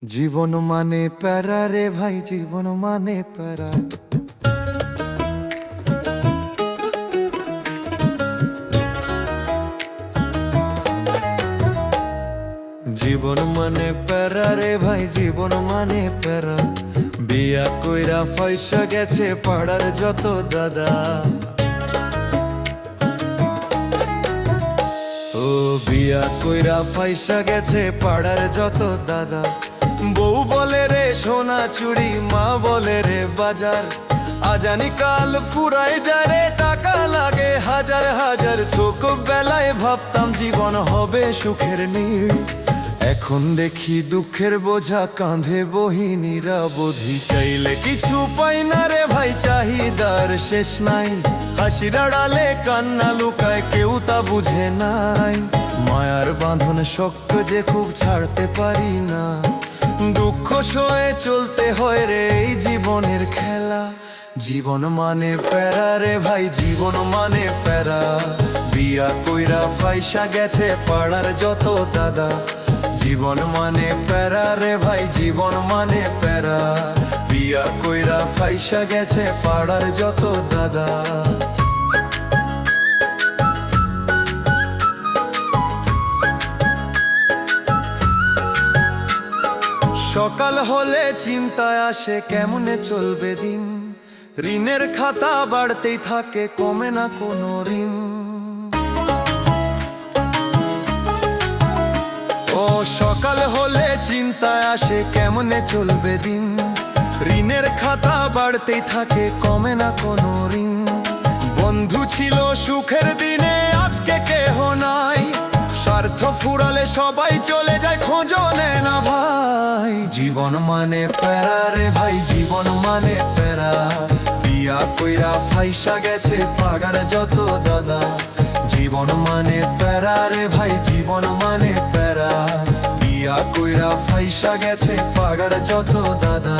জীবন মানে প্যারা রে ভাই, জীবন মানে প্যারা। জীবন মানে প্যারা রে ভাই, জীবন মানে প্যারা। বিয়া কইরা পয়সা গেছে পাড়ার যত দাদা। ও বিয়া কইরা পয়সা গেছে পাড়ার যত দাদা। বউ বলে রে সোনা চুড়ি, মা বলে রে বাজার। আজানি কাল ফুরায় যায় রে, টাকা লাগে হাজার হাজার। ছোটবেলায় ভাবতাম জীবন হবে সুখের নীড়, এখন দেখি দুঃখের বোঝা কাঁধে বহিনীরা বধি। চাইলে কিছু পাই না রে ভাই, চাহিদার শেষ নাই। হাসির আড়ালে কান্না লুকায়, কেউ তা বুঝে নাই। মায়ার বাঁধন শক্ত যে খুব ছাড়তে পারি না। দুঃখ সয়ে চলতে হয় রে এই জীবনের খেলা। জীবন মানে প্যারা রে ভাই, জীবন মানে প্যারা। বিয়া কইরা পয়সা গেছে পাড়ার যত দাদা। জীবন মানে প্যারা রে ভাই, জীবন মানে প্যারা। বিয়া কইরা পয়সা গেছে পাড়ার যত দাদা। সকাল হলে চিন্তায় আসে কেমনে চলবে দিন। ঋণের খাতা বাড়তেই থাকে, কমে না কোনো ঋণ। ও সকাল হলে চিন্তায় আসে কেমনে চলবে দিন। ঋণের খাতা বাড়তেই থাকে, কমে না কোনো ঋণ। বন্ধু ছিল সুখের দিনে, আজকে কেহ নাই। স্বার্থ ফুরালে সবাই চলে যায়, খোঁজও নেয় না ভাই। জীবন মানে প্যারা রে ভাই, জীবন মানে প্যারা। বিয়া কইরা পয়সা গেছে পাগার যত দাদা। জীবন মানে প্যারা রে ভাই, জীবন মানে প্যারা। বিয়া কইরা পয়সা গেছে পাগার যত দাদা।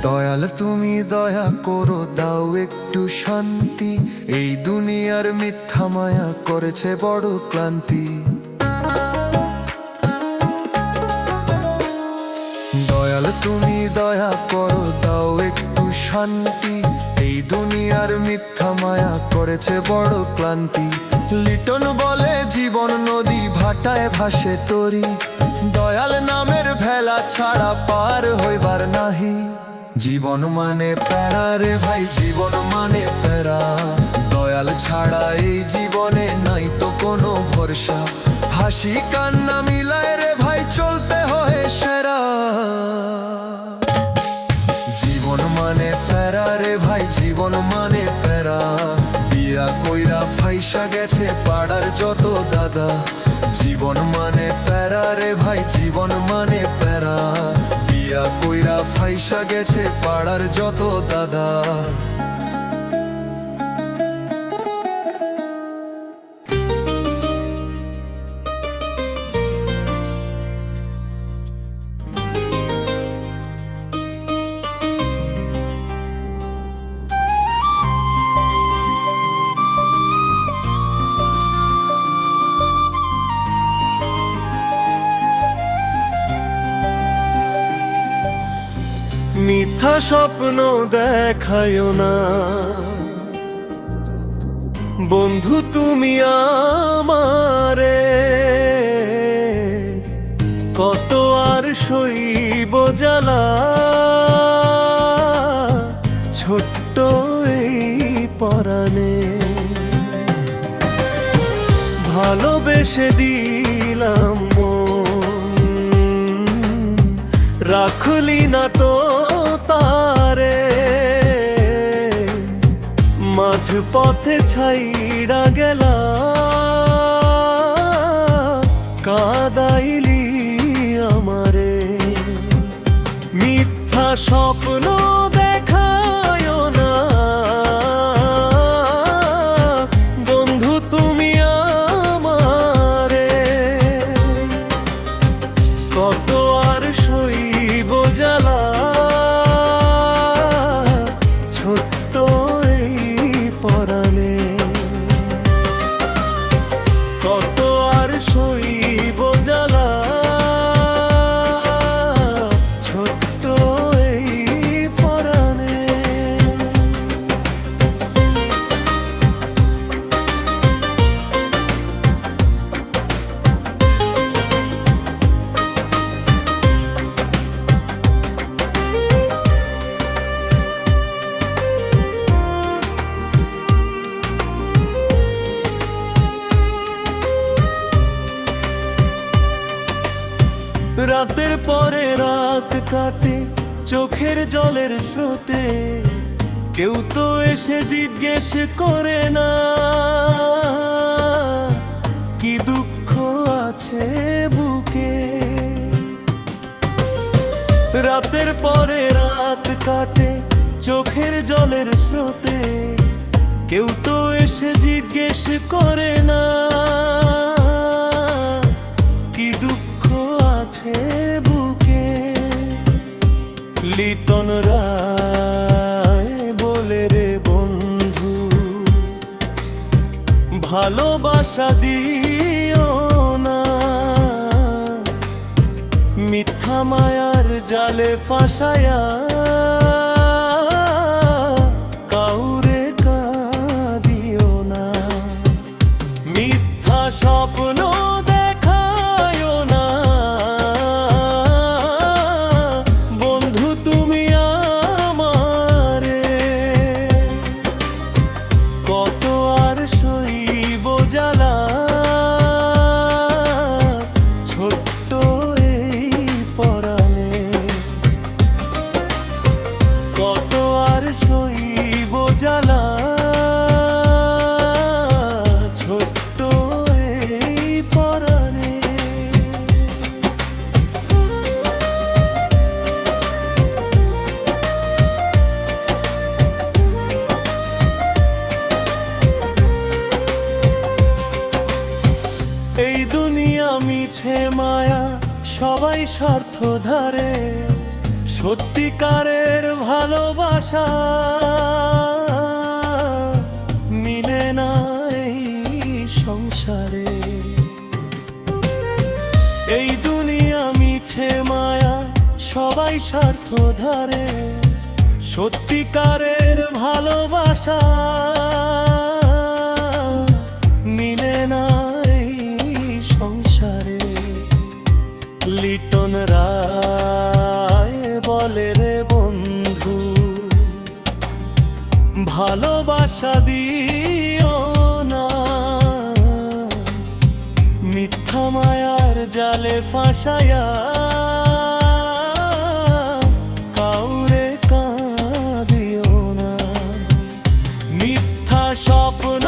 দয়াল তুমি দয়া করো, দাও একটু শান্তি। এই দুনিয়ার মিথ্যা মায়া করেছে বড় ক্লান্তি। দয়াল তুমি দয়া করো, দাও একটু শান্তি। এই দুনিয়ার মিথ্যা মায়া করেছে বড় ক্লান্তি। লিটন বলে জীবন নদী, ভাটায় ভাসে তরি। দয়াল নামের ভেলা ছাড়া পার হইবার নাহি। জীবন মানে প্যারা রে ভাই, জীবন মানে প্যারা। দয়াল ছাড়া এই জীবনে নাই তো কোনো ভরসা। হাসি কান্না মিলায় রে ভাই, চলতে হয় সেরা। জীবন মানে প্যারা রে ভাই, জীবন মানে প্যারা। বিয়া কইরা পয়সা গেছে পাড়ার যত দাদা। জীবন মানে প্যারা রে ভাই, জীবন মানে প্যারা। বিয়া কইরা পয়সা গেছে পাড়ার যত দাদা। মিথ্যা স্বপ্ন দেখায় না বন্ধু তুমি আমারে। কত আর সইব জ্বালা, ছোট্ট এই পরাণে। ভালোবেসে দিলাম মন, রাখলি না তো তারে। মাঝ পথে ছাইড়া গেলা, কাদাইলি আমারে। মিথ্যা স্বপ্ন দেখায় না বন্ধু তুমি আমারে। কত আর সইব জ্বালা, ছোট্ট এই পরাণে। রাতের পরে রাত কাটে চোখের জলের স্রোতে, কেউ তো এসে জিজ্ঞেস করে না কি দুঃখ আছে বুকে। রাতের পরে রাত কাটে চোখের জলের স্রোতে, কেউ তো এসে জিজ্ঞেস করে না কি দুঃখ আছে বুকে। লিটন রায় বলে রে বন্ধু, ভালোবাসা দিও না, মিথ্যা মায়ার জালে ফাঁসায়া কাউরে কাঁদিও না। মিথ্যা স্বপ্ন দেখায় না বন্ধু তুমি আমারে, কত আর সইব জ্বালা ছোট্ট এই পরাণে, কত আর সইব জ্বালা ছোট্ট এই পরাণে। এই দুনিয়া মিছে মায়া, সবাই স্বার্থ ধারে, সত্যিকারের ভালোবাসা মিলে না এই সংসারে। এই দুনিয়া মিছে মায়া, সবাই স্বার্থ ধারে, সত্যিকারের ভালোবাসা মিলে না এই সংসারে। লিটন রায় বলে রে বন্ধু, ভালোবাসা দিও না, মিথ্যা মায়ার জালে ফাঁসায়া কাউরে কাঁদিও না। মিথ্যা স্বপ্ন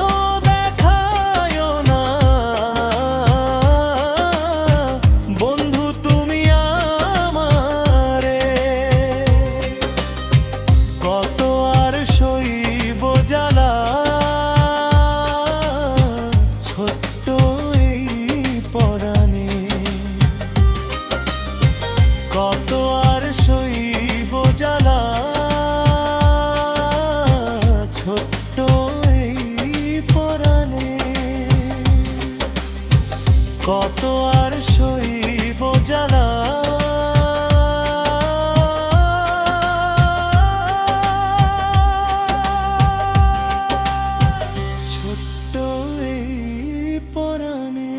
দেখায় না বন্ধু তুমি আমারে, কত আর সইব জ্বালা ছোট্ট এই পরাণে, কত আর সইব জ্বালা ছোট্ট এই পরাণে, কত আর সইব জ্বালা ছোট্ট এই পরাণে।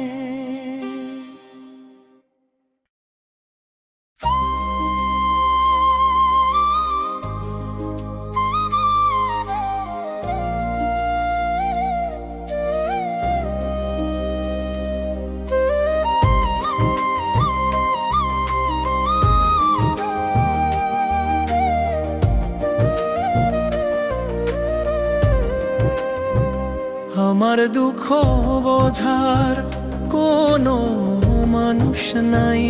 আমার দুঃখ বোঝার কোনো মানুষ নাই,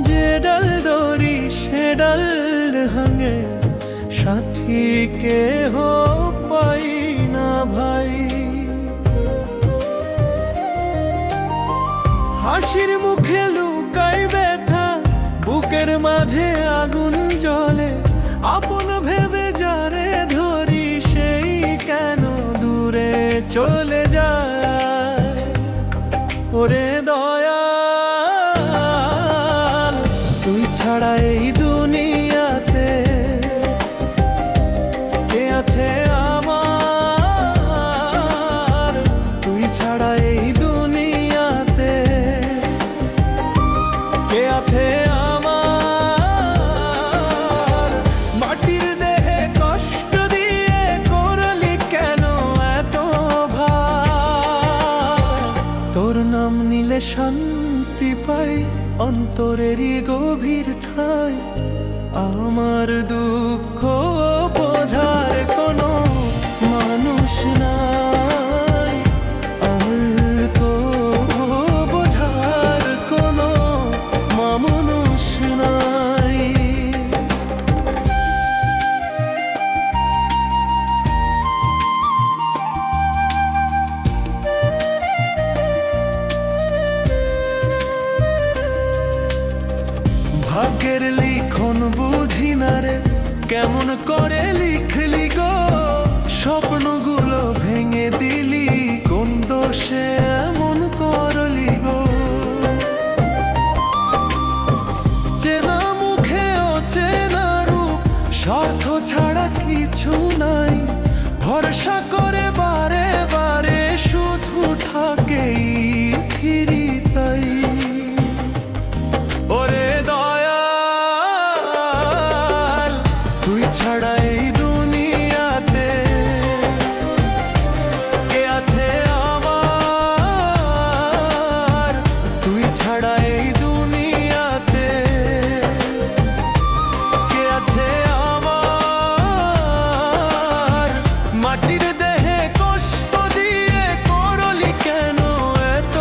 যে ডাল দড়ি সে ডাল ভাঙে, সাথী কেহ পাই না ভাই। হাসির মুখে লুকাই ব্যথা, বুকের মাঝে আগুন জ্বলে, আপন ভেবে যারে ধরি সেই কেন দূরে চলে যায়। ওরে দয়াল, তুই ছাড়া এই দুনিয়াতে কে আছে আমার, তুই ছাড়া এই দুনিয়াতে কে আছে আমার। মাটির দেহে কষ্ট দিয়ে করলি কেন এত ভার, তোর নাম নিলে শান্তি পাই অন্তরেরই গভীর ঠাঁই। আমার দুঃখ বোঝার কোনো মানুষ নাই, আর তো বোঝার কোনো মানুষ নাই। ভাগ্যের লিখন বুঝি না রে, কেমন করে লিখলি গো, স্বপ্নগুলো ভেঙে দিলি, কোন দোষে এমন করলি গো। চেনা মুখে অচেনা রূপ, স্বার্থ ছাড়া কিছু নাই, ভরসা করে বারে বারে শুধু ঠাকেই ফিরি তাই। ওরে দয়াল, তুই ছাড়া এই দুনিয়াতে কে আছে আমার, তুই ছাড়া এই দুনিয়াতে কে আছে আমার। মাটির দেহে কষ্ট দিয়ে করলি কেন এত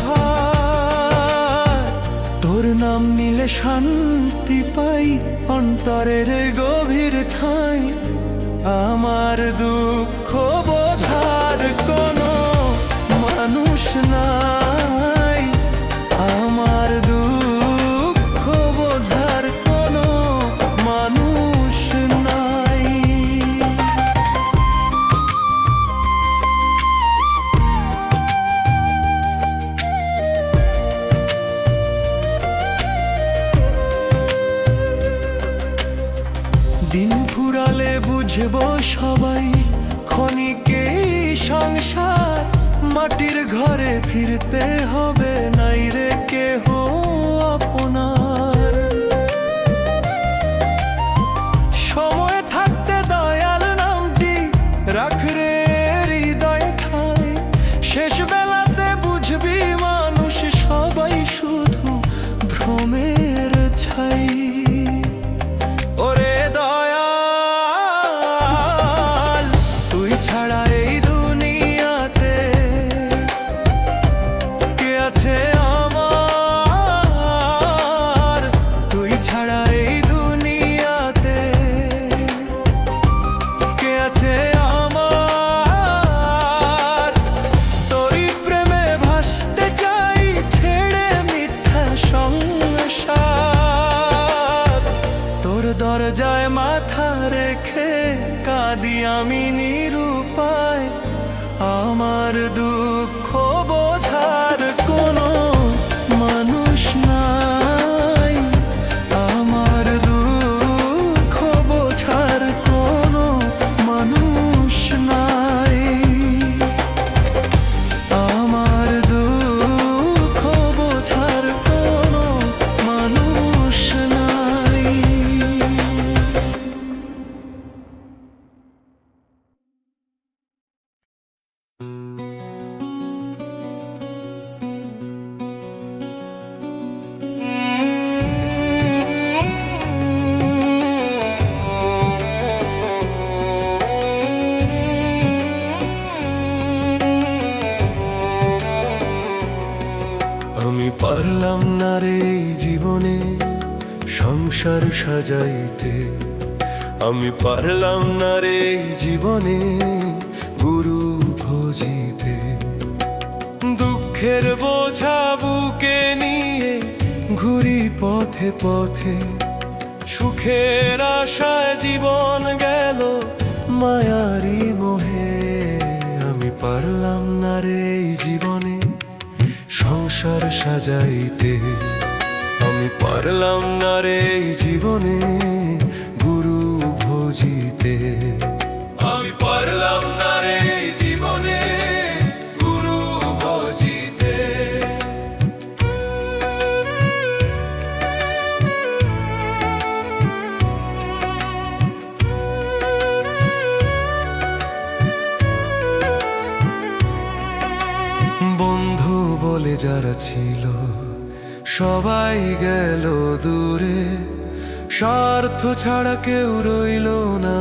ভার, তোর নাম নিলে শান্তি পাই, অন্তরের গভীর ঠাঁই। আমার দুঃখ বোঝার কোনো মানুষ নাই, আমার দুঃখ বোঝার কোনো মানুষ নাই। দিন ফুরালে বুঝবো সবাই, ক্ষণিকেই সংসার, মাটির ঘরে ফিরতে হবে, নাই রে কেহ আপনার। সময় থাকতে দয়াল নামটি রাখ রে হৃদয় ঠাই, শেষ বেলাতে বুঝবি মানুষ সবাই শুধু ভ্রমের ছাই। ওরে দয়াল, তুই ছাড়া এই দুনিয়াতে কে আছে আমার, তুই ছাড়া এই দুনিয়াতে কে আছে আমার। তোরই প্রেমে ভাসতে চাই, ছেড়ে মিথ্যা সংসার, তোর দরজায় মাথা রেখে কাঁদি আমি নিরুপায়। আমার দুঃখ বোঝার কোনো মানুষ নাই, আমার দুঃখ বোঝার কোনো মানুষ নাই, আমার দুঃখ বোঝার কোনো মানুষ নাই। আমি পারলাম না রে এই জীবনে সংসার সাজাইতে, আমি পারলাম না রে এই জীবনে গুরু ভজিতে। দুঃখের বোঝা বুকে নিয়ে ঘুরি পথে পথে, সুখের আশায় জীবন গেল মায়ারি মোহে। আমি পারলাম না রে এই জীবনে সংসার সাজাইতে, আমি পারলাম না রে এই জীবনে গুরু ভজিতে। আমি পারলাম না রে এই জীবনে গুরু ভজিতে। বন্ধু বলে যারা ছিল সবাই গেল দূরে, স্বার্থ ছাড়া কেউ রইল না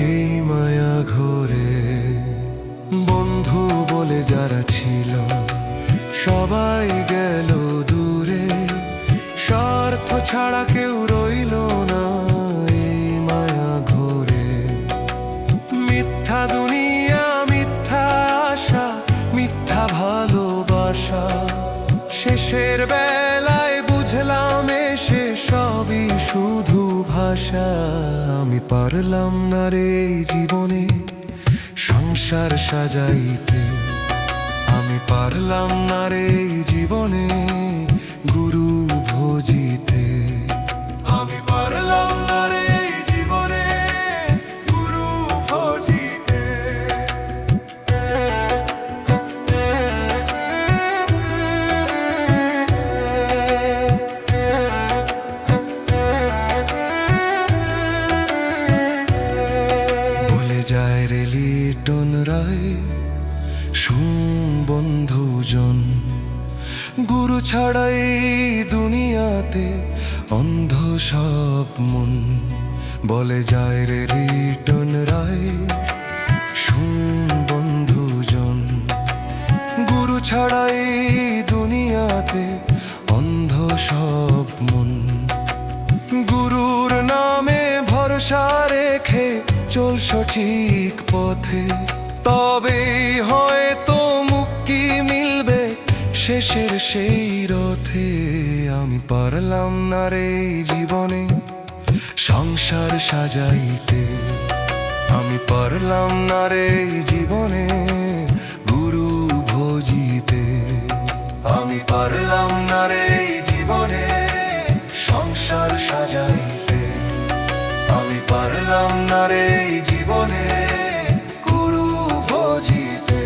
এই মায়া ঘরে। বন্ধু বলে যারা ছিল সবাই গেল দূরে, স্বার্থ ছাড়া কেউ রইল না এই মায়া ঘরে। মিথ্যা দুনিয়া, মিথ্যা আশা, মিথ্যা ভালোবাসা, শেষের বেলায় বুঝলাম এসে সবই শুধু ভাষা। আমি পারলাম না রে এই জীবনে সংসার সাজাইতে, আমি পারলাম না রে এই জীবনে গুরু ভজিতে, আমি পারলাম না রে এই জীবনে গুরু ভজিতে। ভুলে যায় রে লিটন রায় বন্ধুজন, গুরু ছাড়াই দুনিয়াতে অন্ধ সব মন। বলে যায় রে লিটন রায় বন্ধুজন, গুরু ছাড়াই দুনিয়াতে অন্ধ সব মন। গুরুর নামে ভরসা রেখে চল সঠিক পথে, তবেই হয়তো মুক্তি মিলবে শেষের সেই রথে। আমি পারলাম না রে এই জীবনে সংসার সাজাইতে, আমি পারলাম না রে এই জীবনে গুরু ভজিতে, আমি পারলাম না রে এই জীবনে সংসার সাজাইতে, আমি পারলাম না রে এই জীবনে গুরু ভজিতে,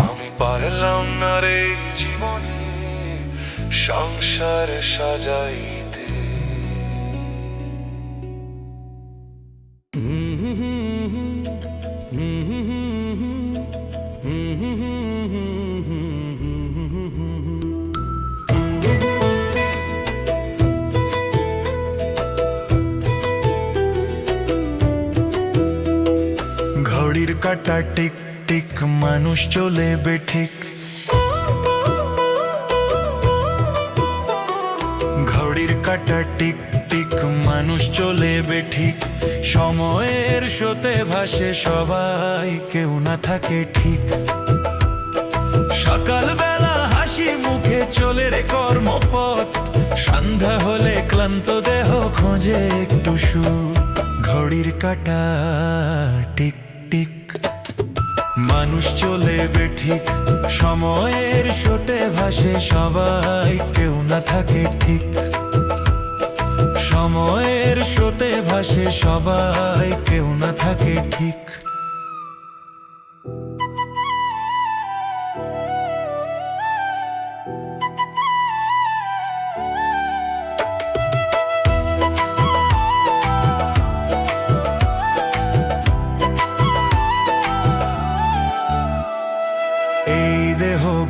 আমি পারলাম না রে এই জীবনে সংসার সাজাইতে। ঘড়ির কাঁটা টিক টিক, মানুষ চলে বেঠিক। ঘড়ির কাঁটা টিক টিক, মানুষ চলে বেঠিক। সময়ের স্রোতে ভাসে সবাই, কেউ না থাকে ঠিক। সকালবেলা হাসি মুখে চলে রে কর্মপথ, সন্ধ্যা হলে ক্লান্ত দেহ খোঁজে একটু সুখ। ঘড়ির কাঁটা টিক টিক, মানুষ চলে বেঠিক। সময়ের স্রোতে ভাসে সবাই, কেউ না থাকে ঠিক। সময়ের স্রোতে ভাসে সবাই, কেউ না থাকে ঠিক।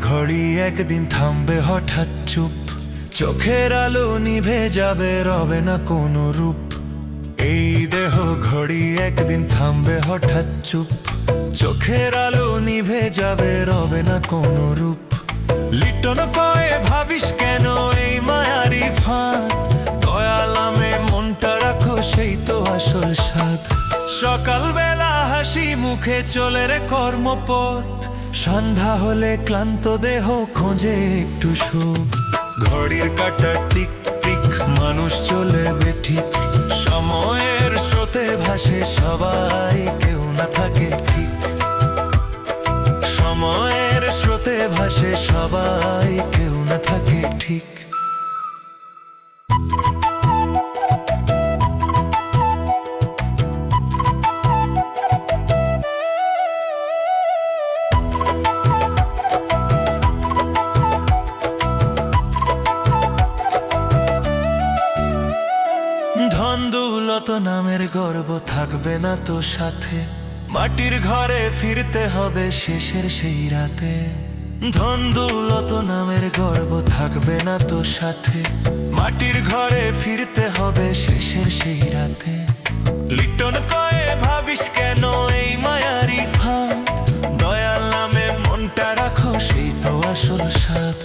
ঘড়ি একদিন থামবে হঠাৎ চুপ, চোখের আলো নিভে যাবে, রবে না কোনো রূপ। এই দেহ ঘড়ি একদিন থামবে হঠাৎ চুপ, চোখের আলো নিভে যাবে, রবে না কোনো রূপ। লিটন কয়ে ভাবিস কেন এই মায়ারি ফাঁদ, দয়ালামে মনটা রাখো সেই তো আসল স্বাদ। সকালবেলা হাসি মুখে চলে রে কর্মপথ, সন্ধ্যা হলে ক্লান্ত দেহ খোঁজে একটু সুখ। ঘড়ির কাঁটা টিক টিক, মানুষ চলে বেঠিক। সময়ের স্রোতে ভাসে সবাই, কেউ না থাকে ঠিক। সময়ের স্রোতে ভাসে সবাই, কেউ না থাকে ঠিক। ধন দৌলত নামের গর্ব থাকবে না তো সাথে, মাটির ঘরে ফিরতে হবে শেষের সেই রাতে। ধন দৌলত নামের গর্ব থাকবে না তো সাথে, মাটির ঘরে ফিরতে হবে শেষের সেই রাতে। লিটন কয়ে ভাবিস কেন এই মায়ারি ফাঁদ, দয়াল নামে মনটা রাখো সেই তো আসল স্বাদ।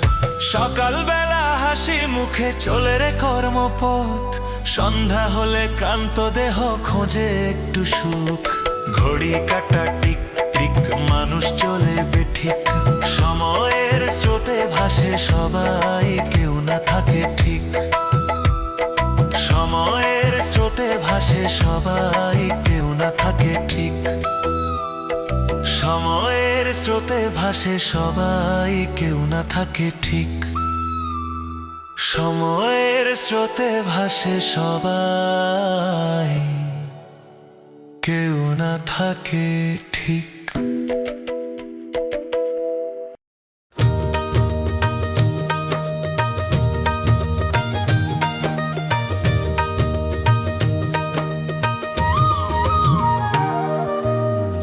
সকালবেলা হাসি মুখে চলে রে কর্মপথ, সন্ধ্যা হলে ক্লান্ত দেহ খোঁজে একটু সুখ। ঘড়ি কাটা টিক টিক মানুষ চলে বেঠিক, সময়ের স্রোতে ভাসে সবাই কেউ না থাকে ঠিক। সময়ের স্রোতে ভাসে সবাই কেউ না থাকে ঠিক। সময়ের স্রোতে ভাসে সবাই কেউ না থাকে ঠিক। সময়ের স্রোতে ভাসে সবাই কেউ না থাকে ঠিক।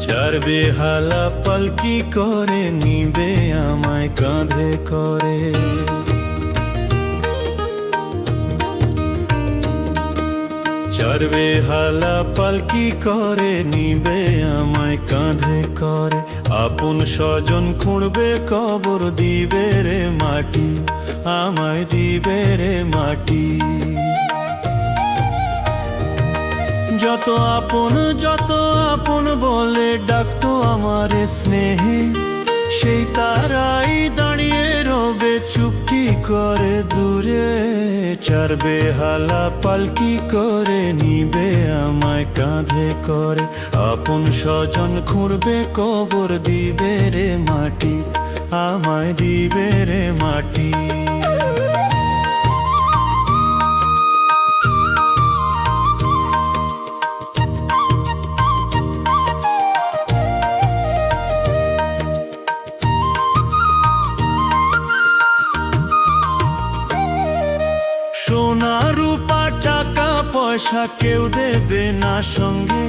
চার বেহালা পালকি করে নিবে আমায় কাঁধে করে, চার বেহালা পালকি করে নিবে আমায় কাঁধে করে। আপন স্বজন খুঁড়বে কবর দিবে রে মাটি, আমায় দিবে রে মাটি। যত আপন বলে ডাকতো আমারে স্নেহে, সেই তারাই দাঁড়িয়ে রবে চুপটি করে দূরে। চার বেহালা পালকি করে নিবে আমায় কাঁধে করে, আপন স্বজন খুঁড়বে কবর দিবে রে মাটি, আমায় দিবে রে মাটি। সোনা রূপা টাকা পয়সা কেউ দেবে না সঙ্গে,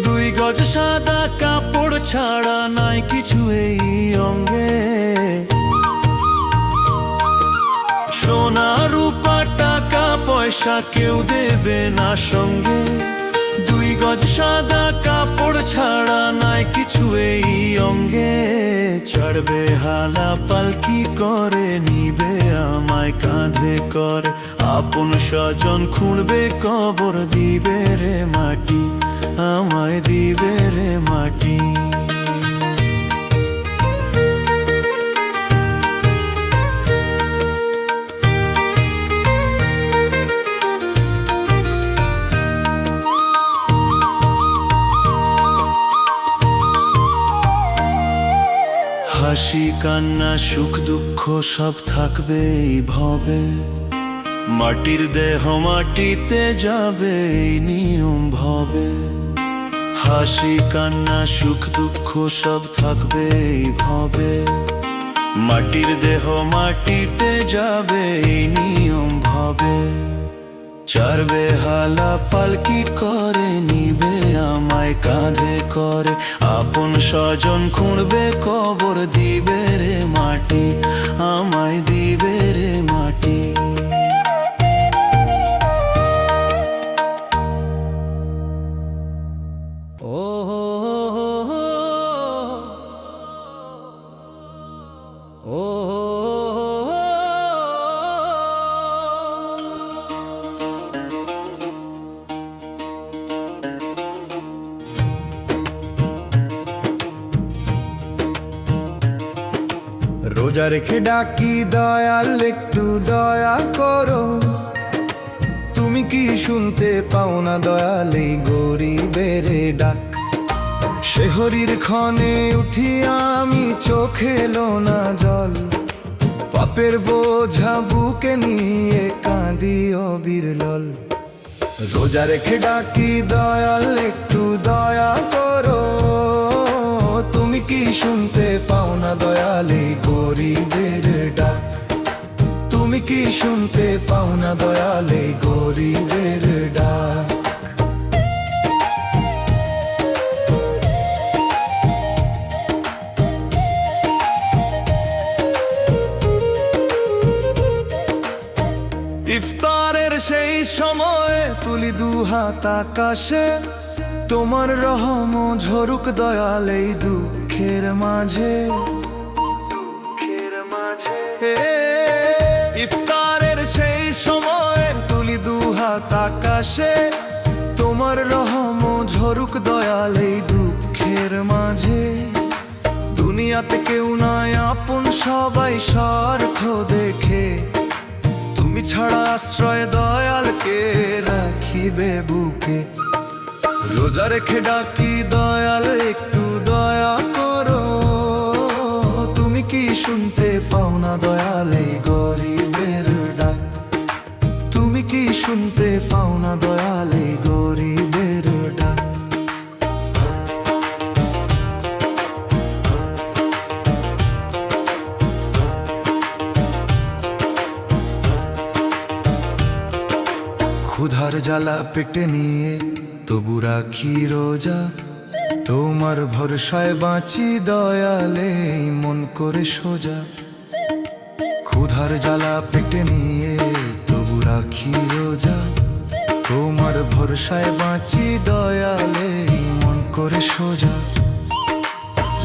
দুই গজ সাদা কাপড় ছাড়া নাই কিছু এই অঙ্গে। সোনা রূপা টাকা পয়সা কেউ দেবে না সঙ্গে, দুই গজ সাদা কাপড় ছাড়া নাই কিছু এই অঙ্গে। চার বেহালা পালকি করে নিবে আমায় কাঁধে করে, আপন স্বজন খুঁড়বে কবর দিবে রে মাটি, আমায় দিবে রে মাটি। হাসি কান্না সুখ দুঃখ সব থাকবে এই ভবে, মাটির দেহ মাটিতে যাবে এই নিয়ম ভবে। হাসি কান্না সুখ দুঃখ সব থাকবে এই ভবে, মাটির দেহ মাটিতে যাবে এই নিয়ম ভবে। চার বেহালা পালকি করে নিবে আমায় কাঁধে করে, আপন স্বজন খুঁড়বে কবর দিবে রে মাটি, আমায় দিবে রে মাটি। রোজা রেখে ডাকি দয়াল একটু দয়া করো, তুমি কি শুনতে পাও না দয়াল এই গরিবের ডাক। শেহরির ক্ষণে উঠি আমি চোখে এলো না জল, পাপের বোঝা বুকে নিয়ে কাঁদি অবিরল। রোজা রেখে ডাকি দয়াল একটু দয়া করো, তুমি কি শুনতে পাও না দয়াল এই গরিবের ডাক। তুমি কি শুনতে পাও না দয়াল এই গরিবের ডাক। দুহাত আকাশে, তোমার রহম ঝরুক দয়াল এই দুঃখের মাঝে। ইফতারের সেই সময় তুলি দুহাত আকাশে, তোমার রহম ঝরুক দয়াল এই দুঃখের মাঝে। দুনিয়াতে কেউ নয় আপন, সবাই স্বার্থ দেখে, তুমি ছাড়া আশ্রয় দয়ালকে রাখিবে বুকে। রোজা রেখে ডাকি দয়াল একটু দয়া করো, তুমি কি শুনতে পাও না দয়াল এই গরিবের ডাক? তুমি কি শুনতে পাও না দয়াল এই গরিবের ডাক? ক্ষুধার জ্বালা পেটে নিয়ে তবু রাখি রোজা, তোমার ভরসায় বাঁচি দয়ালে মন করে সোজা। ক্ষুধার জ্বালা পেটে নিয়ে তবু রাখি রোজা, তোমার ভরসায় বাঁচি দয়ালে মন করে সোজা।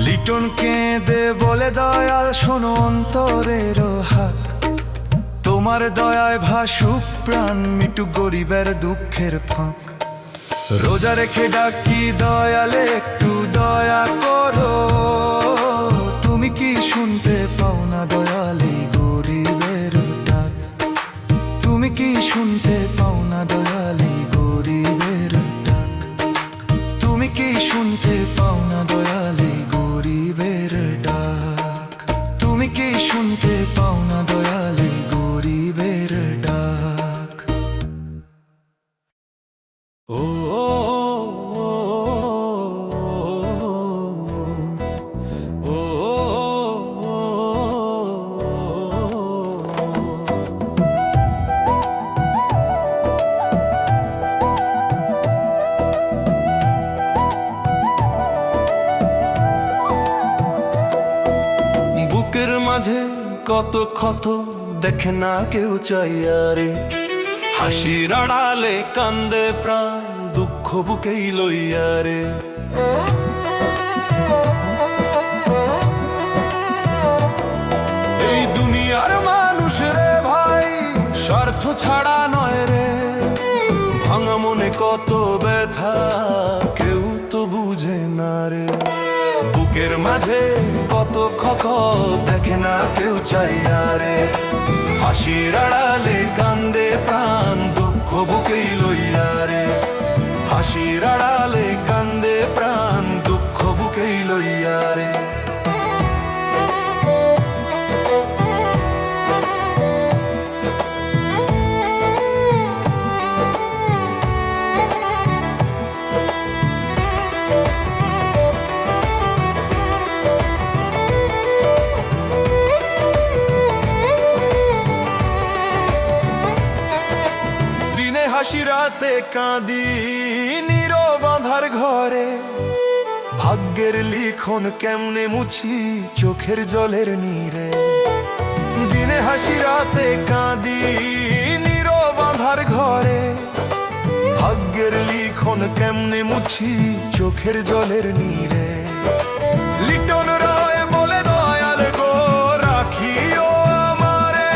লিটন কেঁদে বলে দয়াল শোনো অন্তরের হাক, তোমার দয়ায় ভাসুক প্রাণ মিটুক গরিবের দুঃখের ফাঁক। রোজা রেখে ডাকি দয়ালে একটু দয়া করো, তুমি কি শুনতে পাও না দয়াল এই গরিবের ডাক? তুমি কি শুনতে পাও না দয়াল এই গরিবের ডাক? তুমি কি শুনতে পাও না দয়াল এই গরিবের ডাক? তুমি কি শুনতে পাও না দয়াল এই গরিবের ডাক? ও বুকের মাঝে কত ক্ষত দেখে না কেউ চাইয়া রে, হাসির আড়ালে কান্দে প্রাণ দুঃখ বুকেই লইয়া রে। এই দুনিয়ার মানুষ রে ভাই স্বার্থ ছাড়া নয় রে, ভাঙা মনে কত ব্যথা কেউ তো বুঝে না রে। বুকের মাঝে কত ক্ষত দেখে না কেউ চাইয়া রে, হাসির আড়ালে কান্দে প্রাণ দুঃখ বুকেই লইয়া রে। হাসির আড়ালে কান্দে প্রাণ দুঃখ বুকেই লইয়া রে। হাসি রাতে কাঁদি নীরব আঁধার ঘরে, ভাগ্যের লিখন কেমনে মুছি চোখের জলের নীরে। দিনে হাসি রাতে কাঁদি নীরব আঁধার ঘরে, ভাগ্যের লিখন কেমনে মুছি চোখের জলের নীরে। লিটন রায় বলে দয়াল গো রাখিও আমারে,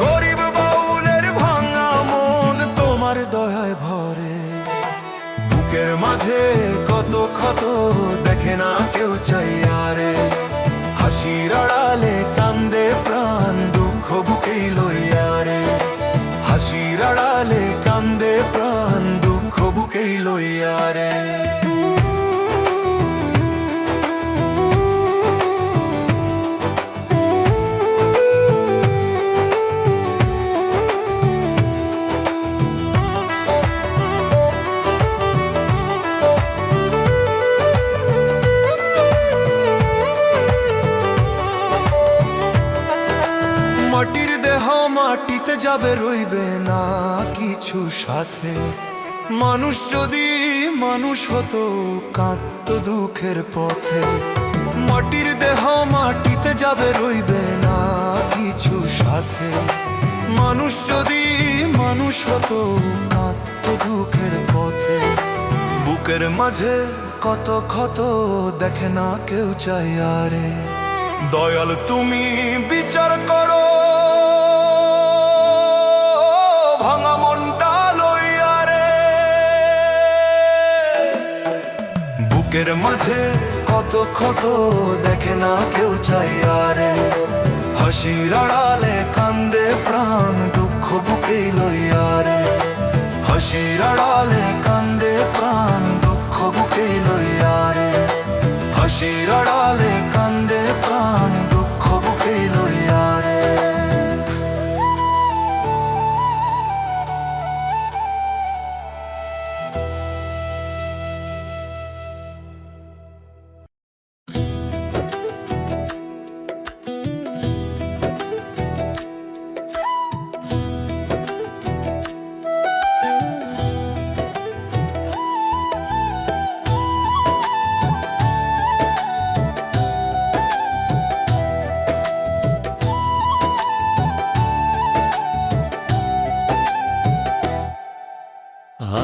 গরিব বাউলের ভাঙা মন তোমার দয়ায় ভরে। বুকের মাঝে কত ক্ষত দেখে না কেউ চাইয়া রে, হাসির আড়ালে কান্দে প্রাণ দুঃখ বুকেই লইয়া রে। হাসির আড়ালে কান্দে প্রাণ দুঃখ বুকেই লইয়া রে। মাটির দেহ মাটিতে যাবে, রইবে না কিছু সাথে। মানুষ যদি মানুষ হতো কাঁদত দুঃখের পথে। মাটির দেহ মাটিতে যাবে, রইবে না কিছু সাথে। মানুষ যদি মানুষ হতো কাঁদত দুঃখের পথে। বুকের মাঝে কত ক্ষত দেখে না কেউ চাই আরে। দয়াল তুমি বিচার করো ভাঙা মনটা লইয়া রে। বুকের মাঝে কত ক্ষত দেখে না কেউ চাই আরে। হাসির আড়ালে কান্দে প্রাণ দুঃখ বুকেই লইয়া রে। হাসির আড়ালে কান্দে প্রাণ দুঃখ বুকেই লইয়া রে। হাসির আড়ালে কান্দে প্রাণ দুঃখ বুকেই লইয়া রে।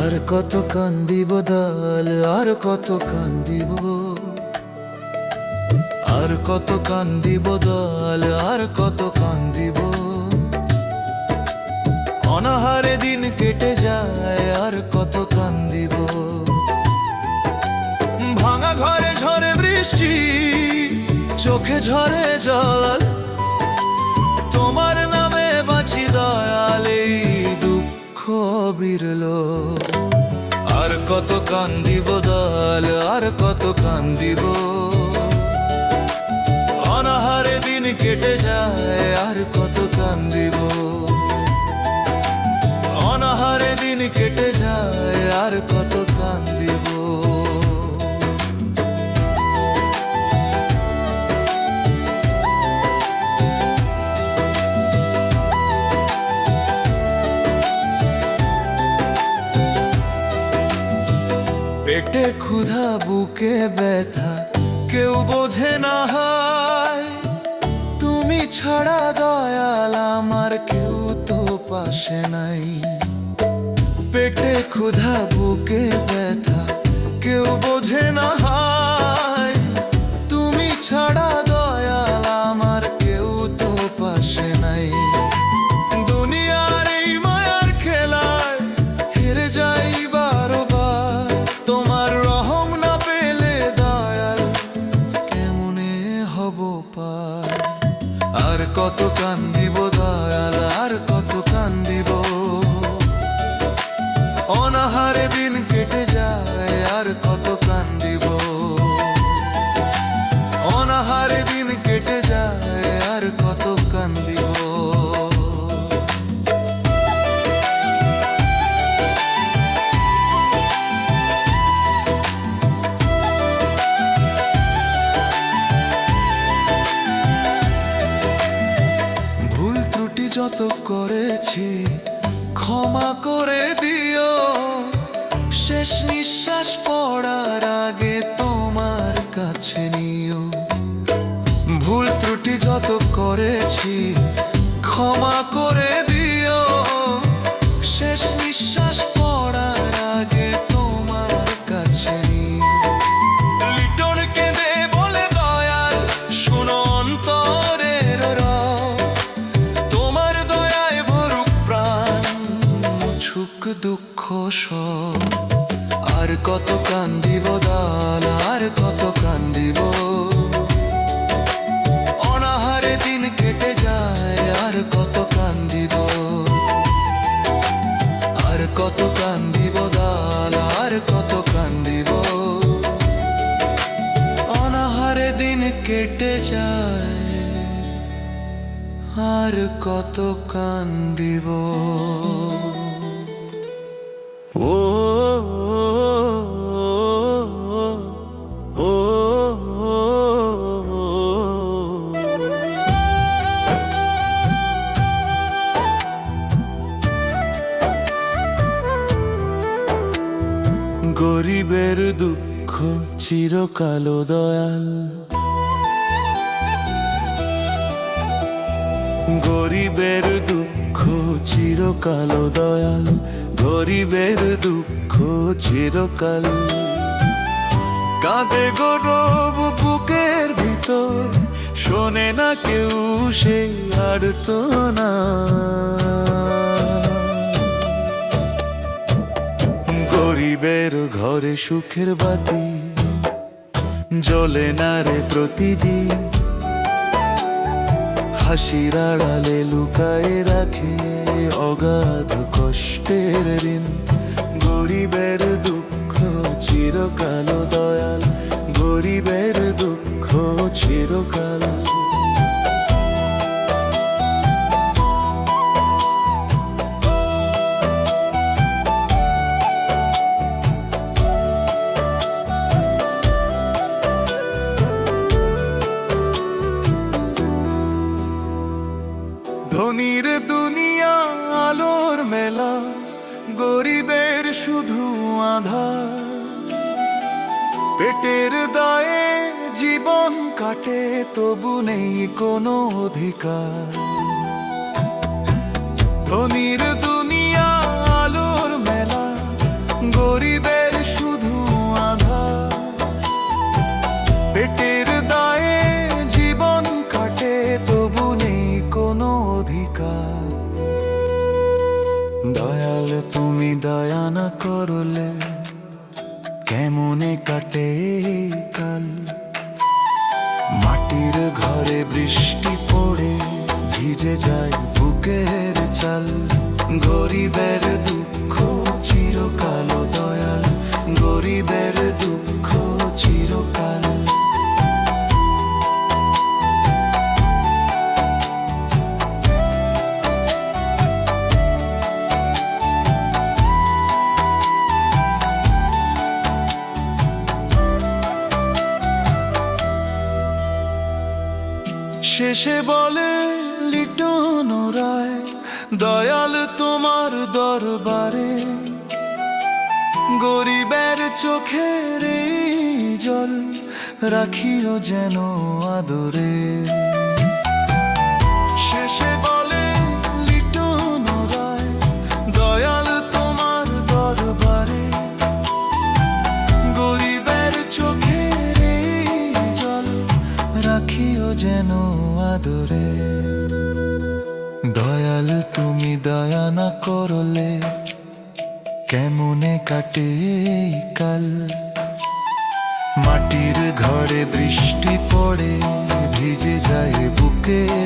আর কত কান্দিব দাল, আর কত কান্দিব, আর কত কান্দিব দাল, আর কত কান্দিব। অনাহারে দিন কেটে যায়, আর কত কান্দিব। ভাঙা ঘরে ঝরে বৃষ্টি, চোখে ঝরে জল, তোমার নামে বাঁচি দয়াল এই দুঃখ বিরল। আর কত কান্দিব দয়াল, আর কত কান্দিব। অনাহারে দিন কেটে যায়, আর কত কান্দিব। অনাহারে দিন কেটে যায়, আর কত কান্দিব। পেটে ক্ষুধা বুকে ব্যথা কেউ বোঝে না হায়। তুমি ছাড়া দয়াল আমার কেউ তো পাশে নাই। পেটে ক্ষুধা বুকে ব্যথা কেউ বোঝে না হায়। তুমি ছাড়া দয়াল আমার কেউ তো পাশে নাই। দুনিয়ার এই মায়ার খেলায় হেরে যাই বারবার। তোমার রহম না পেলে দয়াল কেমনে হব পার। আর কত কান্দিব দয়াল, আর কত কান্দিব। অনাহারে দিন কেটে যায়, আর কত কান্দিব। অনাহারে দিন কেটে যায়, আর কত কান্দিব। ভুল ত্রুটি যত করেছি ক্ষমা করে দিও। শেষ নিঃশ্বাস পড়ার আগে তোমার কাছে নিও। ভুল ত্রুটি যত করেছি ক্ষমা করে দিও। শেষ নিঃশ্বাস পড়ার আগে তোমার কাছে নিও। লিটন কেঁদে বলে দয়াল শোনো অন্তরের রব। তোমার দয়ায় ভরুক প্রাণ, মুছুক দুঃখ সব। আর কত কান্দিব দয়াল, আর কত কান্দিব। অনাহারে দিন কেটে যায়, আর কত কান্দিব। আর কত কান্দিব দয়াল, আর কত কান্দিব। অনাহারে দিন কেটে যায়, আর কত কান্দিব। ও গরিবের দুঃখ চিরকালো দয়াল। গরিবের দুঃখ চিরকালো দয়াল। গরিবের দুঃখ চিরকাল। কাঁদে গরব বুকের ভিতর, শোনে না কেউ সে আর তো না। গরিবের ঘরে সুখের বাতি জ্বলে না রে প্রতিদিন, হাসির আড়ালে লুকায়ে রাখে অগাধ কষ্টের ঋণ। গরিবের দুঃখ চিরকাল দয়াল, গরিবের দুঃখ চিরকাল। ধনীর দুনিয়া আলোর মেলা, গরিবের শুধু আঁধার। পেটের দায়ে জীবন কাটে, তবু নেই কোনো অধিকার। ধনীর দুনিয়া আলোর মেলা, গরিবের শুধু আঁধার। পেটের দায়ে জীবন কাটে, তবু নেই কোনো অধিকার। দয়াল তুমি দয়া না করলে, কেমনে কাটে এই কাল। মাটির ঘরে বৃষ্টি পড়ে, ভিজে যায় বুকের চাল। গরিবের দুঃখ চিরকাল দয়াল, গরিবের দুঃখ চিরকাল। শেষে বলে লিটন রায়, দয়াল তোমার দরবারে গরিবের চোখের এই জল রাখিও যেন আদরে। শেষে বলে লিটন রায়, দয়াল তোমার দরবারে গরিবের চোখের এই জল রাখিও যেন আদরে। দয়াল তুমি দয়া না করলে, কেমনে কাটে এই কাল। মাটির ঘরে বৃষ্টি পড়ে, ভিজে যায় বুকের